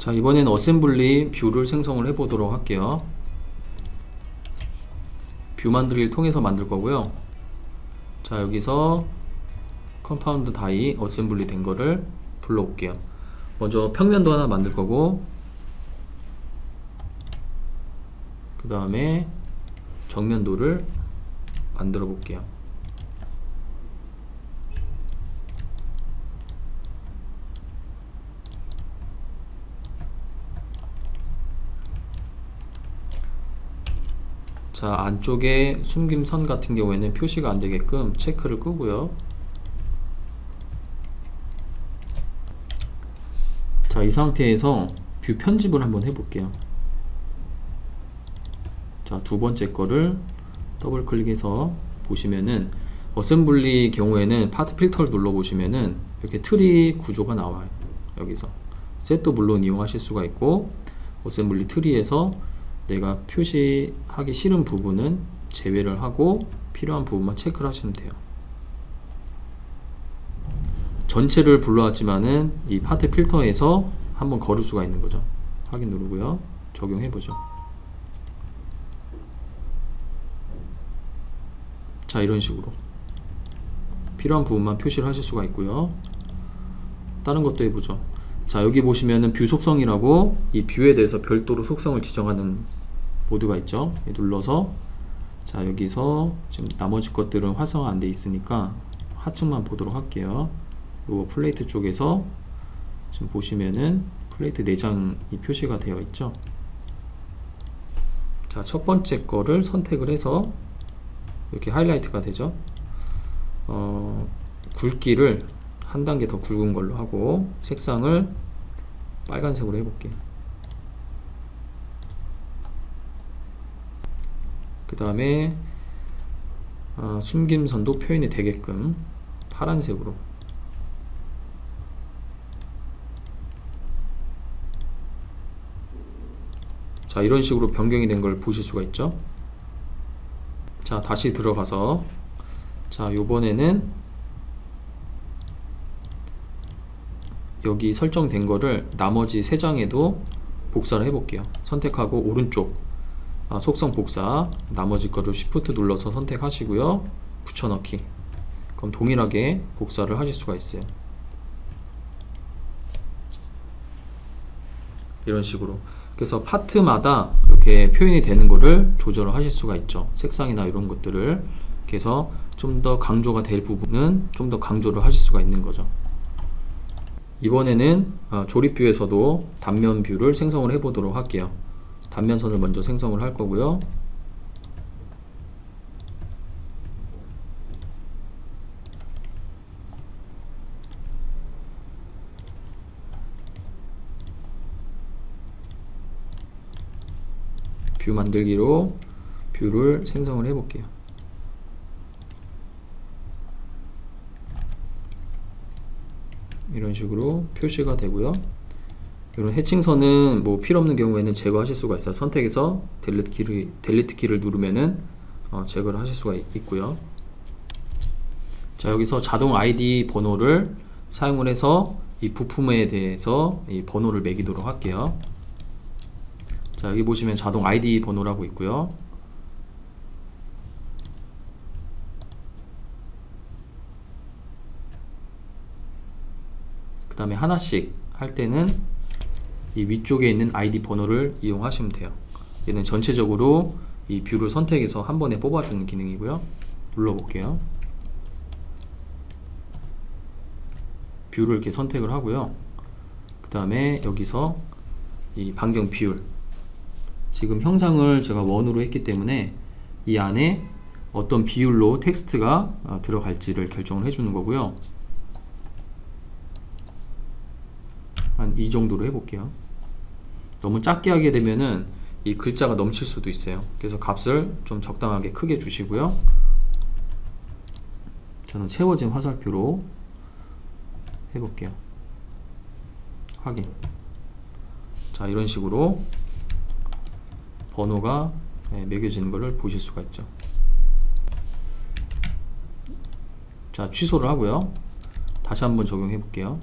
자, 이번엔 어셈블리 뷰를 생성을 해 보도록 할게요. 뷰 만들기를 통해서 만들 거고요. 자, 여기서 컴파운드 다이 어셈블리 된 거를 불러 올게요. 먼저 평면도 하나 만들 거고, 그 다음에 정면도를 만들어 볼게요. 자, 안쪽에 숨김선 같은 경우에는 표시가 안 되게끔 체크를 끄고요. 자, 이 상태에서 뷰 편집을 한번 해볼게요. 자, 두 번째 거를 더블 클릭해서 보시면은 어셈블리 경우에는 파트 필터를 눌러 보시면은 이렇게 트리 구조가 나와요. 여기서 셋도 물론 이용하실 수가 있고, 어셈블리 트리에서 내가 표시하기 싫은 부분은 제외를 하고 필요한 부분만 체크를 하시면 돼요. 전체를 불러왔지만은 이 파트 필터에서 한번 거를 수가 있는 거죠. 확인 누르고요. 적용해 보죠. 자, 이런 식으로 필요한 부분만 표시를 하실 수가 있고요. 다른 것도 해보죠. 자, 여기 보시면은 뷰 속성이라고 이 뷰에 대해서 별도로 속성을 지정하는 모드가 있죠. 눌러서, 자, 여기서 지금 나머지 것들은 활성화 안 돼 있으니까 하층만 보도록 할게요. 요 플레이트 쪽에서 지금 보시면은 플레이트 내장이 표시가 되어 있죠. 자, 첫 번째 거를 선택을 해서 이렇게 하이라이트가 되죠. 굵기를 한 단계 더 굵은 걸로 하고 색상을 빨간색으로 해볼게요. 그 다음에 숨김선도 표현이 되게끔 파란색으로, 자, 이런 식으로 변경이 된 걸 보실 수가 있죠. 자, 다시 들어가서, 자, 요번에는 여기 설정된 거를 나머지 세 장에도 복사를 해 볼게요. 선택하고 오른쪽 속성 복사, 나머지 거를 Shift 눌러서 선택하시고요. 붙여넣기. 그럼 동일하게 복사를 하실 수가 있어요. 이런 식으로. 그래서 파트마다 이렇게 표현이 되는 거를 조절을 하실 수가 있죠. 색상이나 이런 것들을. 그래서 좀 더 강조가 될 부분은 좀 더 강조를 하실 수가 있는 거죠. 이번에는 조립 뷰에서도 단면 뷰를 생성을 해 보도록 할게요. 단면선을 먼저 생성을 할 거고요. 뷰 만들기로 뷰를 생성을 해 볼게요. 이런 식으로 표시가 되고요. 이런 해칭선은 뭐 필요없는 경우에는 제거하실 수가 있어요. 선택해서 델리트 키를 누르면은 제거를 하실 수가 있고요. 자, 여기서 자동 ID 번호를 사용을 해서 이 부품에 대해서 이 번호를 매기도록 할게요. 자, 여기 보시면 자동 ID 번호라고 있고요. 그 다음에 하나씩 할 때는 이 위쪽에 있는 ID 번호를 이용하시면 돼요. 얘는 전체적으로 이 뷰를 선택해서 한 번에 뽑아주는 기능이고요. 눌러볼게요. 뷰를 이렇게 선택을 하고요. 그 다음에 여기서 이 반경 비율, 지금 형상을 제가 원으로 했기 때문에 이 안에 어떤 비율로 텍스트가 들어갈지를 결정을 해주는 거고요. 한 이 정도로 해볼게요. 너무 작게 하게 되면은 이 글자가 넘칠 수도 있어요. 그래서 값을 좀 적당하게 크게 주시고요. 저는 채워진 화살표로 해볼게요. 확인. 자, 이런 식으로 번호가 매겨지는 것을 보실 수가 있죠. 자, 취소를 하고요. 다시 한번 적용해 볼게요.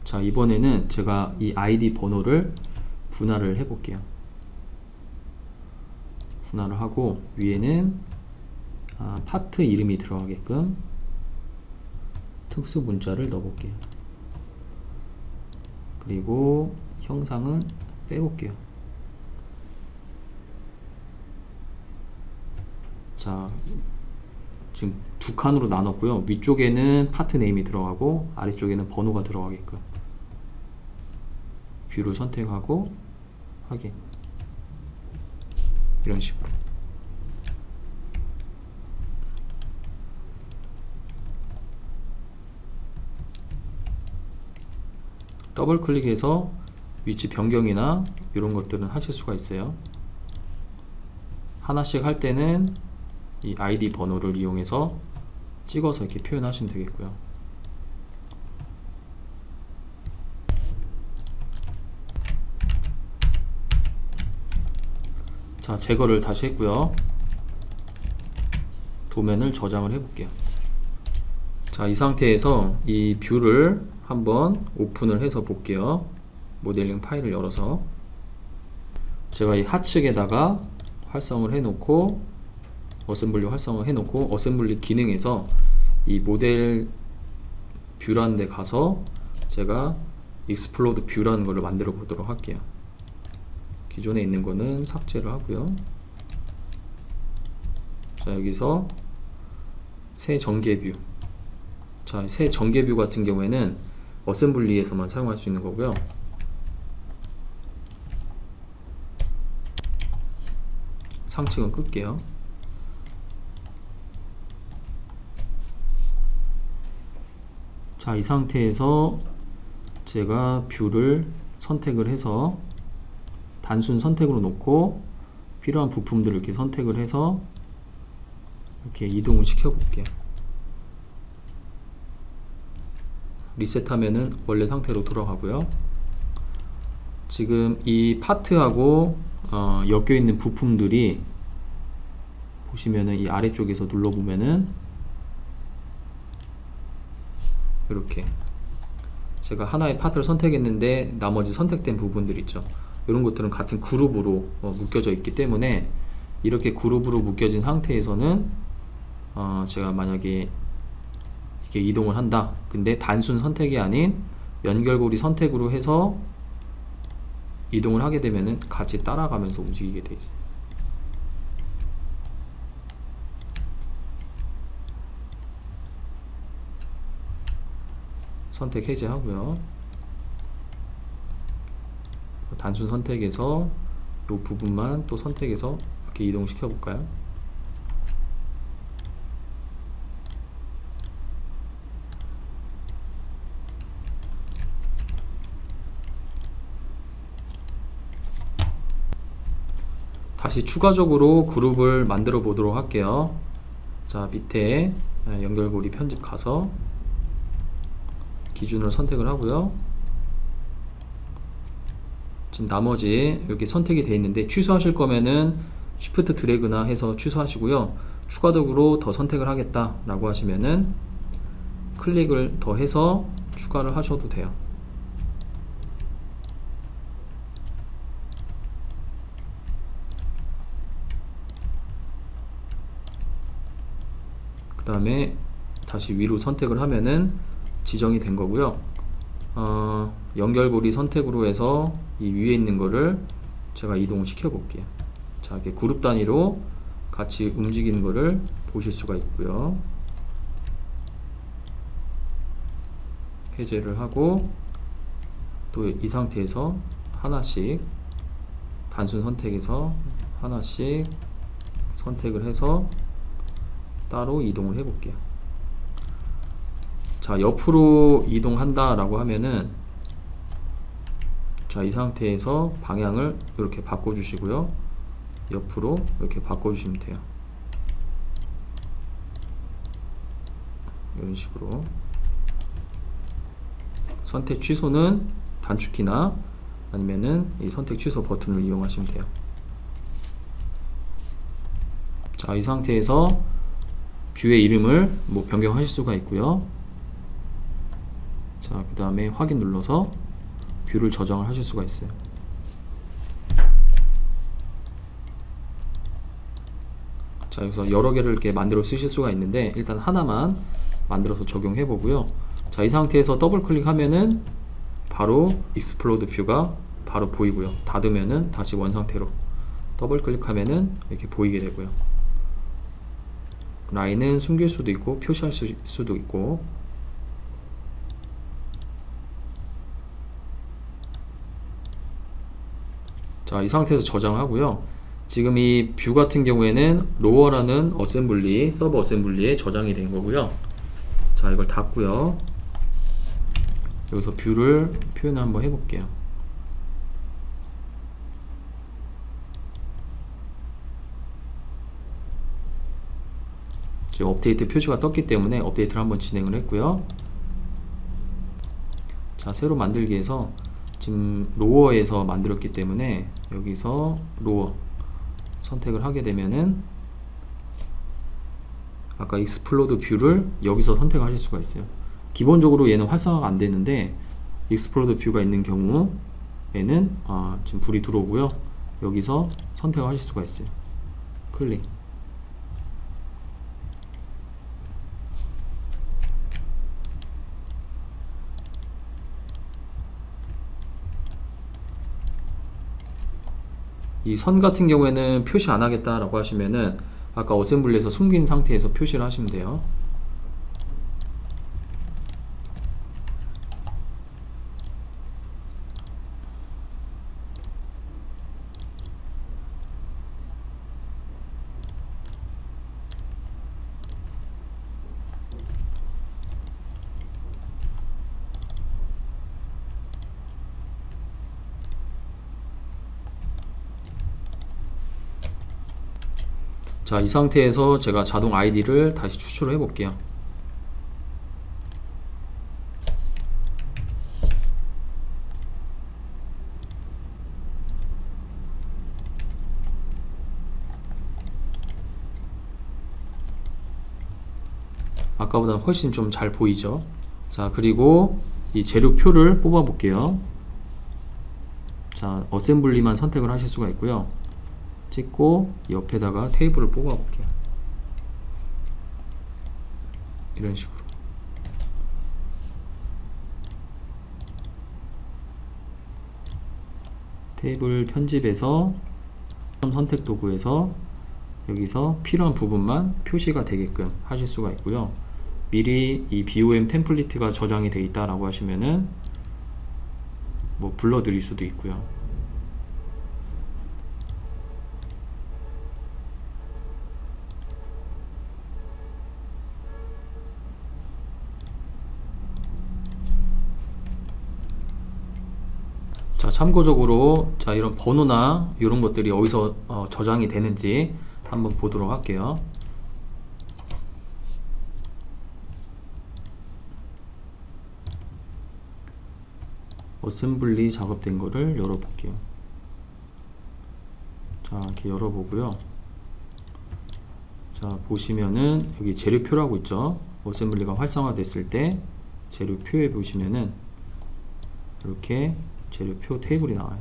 자, 이번에는 제가 이 아이디 번호를 분할을 해 볼게요. 분할을 하고 위에는 파트 이름이 들어가게끔 특수 문자를 넣어 볼게요. 그리고 형상은 빼볼게요. 자, 지금 두 칸으로 나눴고요. 위쪽에는 파트 네임이 들어가고 아래쪽에는 번호가 들어가게끔 뷰를 선택하고 확인. 이런 식으로. 더블 클릭해서 위치 변경이나 이런 것들은 하실 수가 있어요. 하나씩 할 때는 이 아이디 번호를 이용해서 찍어서 이렇게 표현하시면 되겠고요. 자, 제거를 다시 했고요. 도면을 저장을 해 볼게요. 자, 이 상태에서 이 뷰를 한번 오픈을 해서 볼게요. 모델링 파일을 열어서 제가 이 하측에다가 활성을 해 놓고 어셈블리 활성을 해 놓고 어셈블리 기능에서 이 모델 뷰라는 데 가서 제가 익스플로드 뷰라는 거를 만들어 보도록 할게요. 기존에 있는 거는 삭제를 하고요. 자, 여기서 새 전개 뷰. 자, 새 전개 뷰 같은 경우에는 어셈블리에서만 사용할 수 있는 거고요. 상층은 끌게요. 자, 이 상태에서 제가 뷰를 선택을 해서 단순 선택으로 놓고 필요한 부품들을 이렇게 선택을 해서 이렇게 이동을 시켜 볼게요. 리셋하면은 원래 상태로 돌아가고요. 지금 이 파트하고 엮여 있는 부품들이 보시면은 이 아래쪽에서 눌러보면은 이렇게 제가 하나의 파트를 선택했는데 나머지 선택된 부분들 있죠. 이런 것들은 같은 그룹으로 묶여져 있기 때문에 이렇게 그룹으로 묶여진 상태에서는 제가 만약에 이렇게 이동을 한다. 근데 단순 선택이 아닌 연결고리 선택으로 해서 이동을 하게 되면은 같이 따라가면서 움직이게 돼 있어요. 선택 해제하고요. 단순 선택에서 이 부분만 또 선택해서 이렇게 이동시켜 볼까요? 다시 추가적으로 그룹을 만들어 보도록 할게요. 자, 밑에 연결고리 편집 가서 기준을 선택을 하고요. 지금 나머지 이렇게 선택이 되어 있는데 취소하실 거면은 쉬프트 드래그나 해서 취소하시고요. 추가적으로 더 선택을 하겠다 라고 하시면은 클릭을 더 해서 추가를 하셔도 돼요. 그 다음에 다시 위로 선택을 하면은 지정이 된 거고요. 연결고리 선택으로 해서 이 위에 있는 거를 제가 이동을 시켜 볼게요. 자, 이렇게 그룹 단위로 같이 움직이는 거를 보실 수가 있고요. 해제를 하고 또 이 상태에서 하나씩 단순 선택에서 하나씩 선택을 해서 따로 이동을 해 볼게요. 자, 옆으로 이동한다 라고 하면은 자, 이 상태에서 방향을 이렇게 바꿔 주시고요. 옆으로 이렇게 바꿔 주시면 돼요. 이런 식으로. 선택 취소는 단축키나 아니면은 이 선택 취소 버튼을 이용하시면 돼요. 자, 이 상태에서 뷰의 이름을 뭐 변경하실 수가 있고요. 자, 그 다음에 확인 눌러서 뷰를 저장을 하실 수가 있어요. 자, 여기서 여러 개를 이렇게 만들어 쓰실 수가 있는데 일단 하나만 만들어서 적용해 보고요. 자, 이 상태에서 더블 클릭하면은 바로 익스플로드 뷰가 바로 보이고요. 닫으면은 다시 원 상태로 더블 클릭하면은 이렇게 보이게 되고요. 라인은 숨길 수도 있고 표시할 수도 있고. 자, 이 상태에서 저장하고요. 지금 이 뷰 같은 경우에는 로어라는 어셈블리, 서버 어셈블리에 저장이 된 거고요. 자, 이걸 닫고요. 여기서 뷰를 표현을 한번 해볼게요. 지금 업데이트 표시가 떴기 때문에 업데이트를 한번 진행을 했고요. 자, 새로 만들기에서 지금 로어에서 만들었기 때문에 여기서 로어 선택을 하게 되면은 아까 익스플로드 뷰를 여기서 선택하실 수가 있어요. 기본적으로 얘는 활성화가 안 되는데 익스플로드 뷰가 있는 경우에는 지금 불이 들어오고요. 여기서 선택을 하실 수가 있어요. 클릭. 이 선 같은 경우에는 표시 안 하겠다 라고 하시면은 아까 어셈블리에서 숨긴 상태에서 표시를 하시면 돼요. 자, 이 상태에서 제가 자동 아이디를 다시 추출을 해 볼게요. 아까보다 훨씬 좀 잘 보이죠. 자, 그리고 이 재료표를 뽑아 볼게요. 자, 어셈블리만 선택을 하실 수가 있고요. 찍고 옆에다가 테이블을 뽑아 볼게요. 이런 식으로. 테이블 편집에서 선택 도구에서 여기서 필요한 부분만 표시가 되게끔 하실 수가 있고요. 미리 이 BOM 템플릿가 저장이 되어 있다 라고 하시면은 뭐 불러 드릴 수도 있고요. 자, 참고적으로 자, 이런 번호나 이런 것들이 어디서 저장이 되는지 한번 보도록 할게요. 어셈블리 작업된 거를 열어볼게요. 자, 이렇게 열어보고요. 자, 보시면은 여기 재료표라고 있죠. 어셈블리가 활성화 됐을 때 재료표에 보시면은 이렇게 재료표 테이블이 나와요.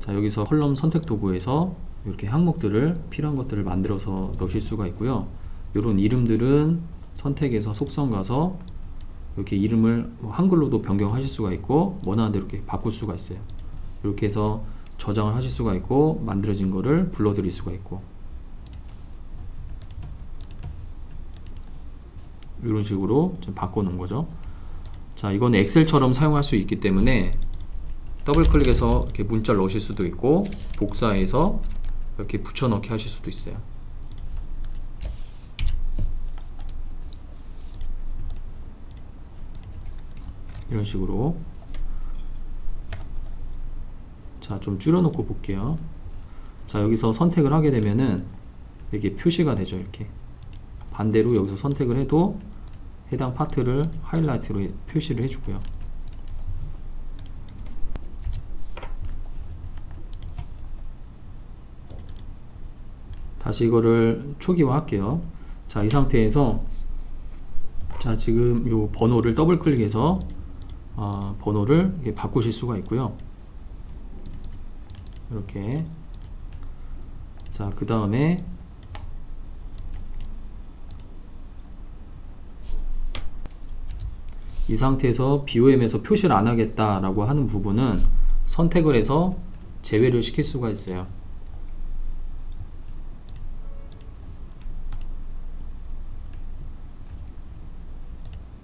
자, 여기서 컬럼 선택 도구에서 이렇게 항목들을 필요한 것들을 만들어서 넣으실 수가 있고요. 이런 이름들은 선택해서 속성 가서 이렇게 이름을 한글로도 변경하실 수가 있고 원하는 대로 이렇게 바꿀 수가 있어요. 이렇게 해서 저장을 하실 수가 있고 만들어진 거를 불러드릴 수가 있고 이런 식으로 좀 바꿔놓은 거죠. 자, 이건 엑셀처럼 사용할 수 있기 때문에 더블 클릭해서 이렇게 문자를 넣으실 수도 있고 복사해서 이렇게 붙여넣기 하실 수도 있어요. 이런 식으로. 자, 좀 줄여놓고 볼게요. 자, 여기서 선택을 하게 되면은 이렇게 표시가 되죠. 이렇게 반대로 여기서 선택을 해도 해당 파트를 하이라이트로 표시를 해주고요. 다시 이거를 초기화 할게요. 자, 이 상태에서 자, 지금 요 번호를 더블 클릭해서 번호를 바꾸실 수가 있고요. 이렇게. 자, 그 다음에 이 상태에서 BOM에서 표시를 안 하겠다 라고 하는 부분은 선택을 해서 제외를 시킬 수가 있어요.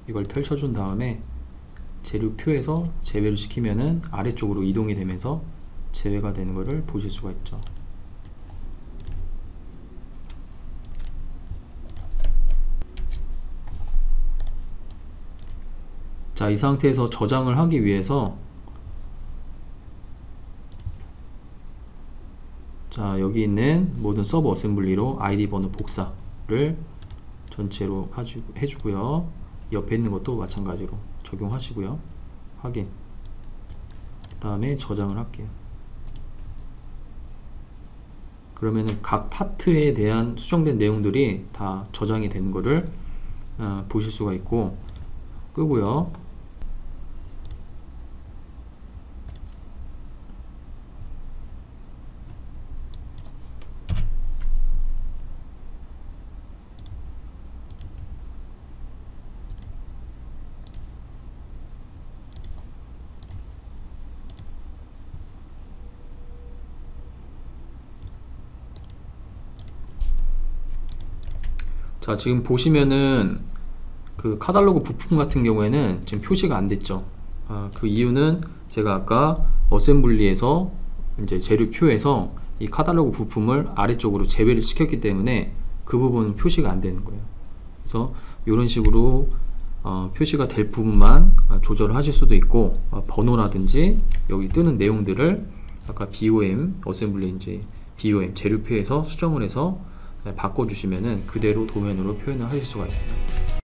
이걸 펼쳐준 다음에 재료표에서 제외를 시키면은 아래쪽으로 이동이 되면서 제외가 되는 것을 보실 수가 있죠. 자, 이 상태에서 저장을 하기 위해서 자, 여기 있는 모든 서브 어셈블리로 아이디 번호 복사를 전체로 해주고요. 옆에 있는 것도 마찬가지로 적용하시고요. 확인. 그 다음에 저장을 할게요. 그러면은 각 파트에 대한 수정된 내용들이 다 저장이 되는 것을 보실 수가 있고, 끄고요. 자, 지금 보시면은 그 카탈로그 부품 같은 경우에는 지금 표시가 안 됐죠. 그 이유는 제가 아까 어셈블리에서 이제 재료표에서 이 카탈로그 부품을 아래쪽으로 제외를 시켰기 때문에 그 부분은 표시가 안 되는 거예요. 그래서 이런 식으로 표시가 될 부분만 조절을 하실 수도 있고, 번호라든지 여기 뜨는 내용들을 아까 BOM 어셈블리인지 BOM 재료표에서 수정을 해서 바꿔주시면은 그대로 도면으로 표현을 하실 수가 있습니다.